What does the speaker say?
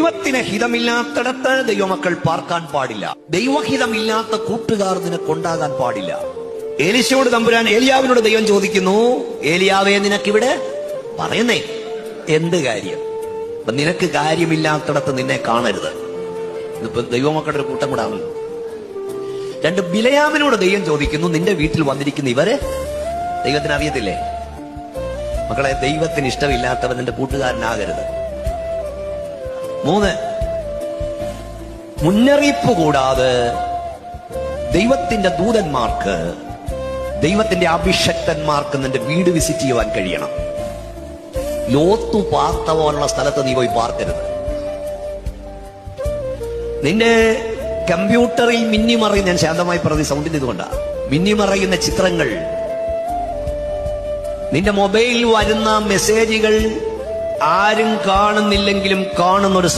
ദൈവത്തിന് ഹിതമില്ലാത്തിടത്ത് ദൈവമക്കൾ പാർക്കാൻ പാടില്ല. ദൈവഹിതമില്ലാത്ത കൂട്ടുകാർ നിനക്കൊണ്ടാകാൻ പാടില്ല. ഏലീശയോട് തമ്പുരാൻ ഏലിയാവിനോട് ദൈവം ചോദിക്കുന്നു, ഏലിയാവേ നിനക്കിവിടെ പറയുന്നേ എന്ത് കാര്യം? അപ്പൊ നിനക്ക് കാര്യമില്ലാത്തിടത്ത് നിന്നെ കാണരുത്. ഇതിപ്പോ ദൈവമക്കളുടെ ഒരു കൂട്ടം കൂടെ ആണല്ലോ. രണ്ട്, ബിലയാമിനോട് ദൈവം ചോദിക്കുന്നു, നിന്റെ വീട്ടിൽ വന്നിരിക്കുന്ന ഇവരെ ദൈവത്തിന് അറിയത്തില്ലേ? മക്കളെ, ദൈവത്തിന് ഇഷ്ടമില്ലാത്തവൻ നിന്റെ കൂട്ടുകാരനാകരുത്. 3, മുന്നറിയിപ്പ് കൂടാതെ ദൈവത്തിന്റെ ദൂതന്മാർക്ക്, ദൈവത്തിന്റെ അഭിഷക്തന്മാർക്ക് നിന്റെ വീട് വിസിറ്റ് ചെയ്യുവാൻ കഴിയണം. ലോത്തു പാർത്ത പോലുള്ള സ്ഥലത്ത് നീ പോയി പാർക്കരുത്. നിന്റെ കമ്പ്യൂട്ടറിൽ മിന്നിമറയുന്ന, ഞാൻ ശാന്തമായി പറഞ്ഞ സൗണ്ടിൽ ഇതുകൊണ്ടാണ്, മിന്നിമറയുന്ന ചിത്രങ്ങൾ, നിന്റെ മൊബൈലിൽ വരുന്ന മെസ്സേജുകൾ ആരും കാണുന്നില്ലെങ്കിലും കാണുന്നൊരു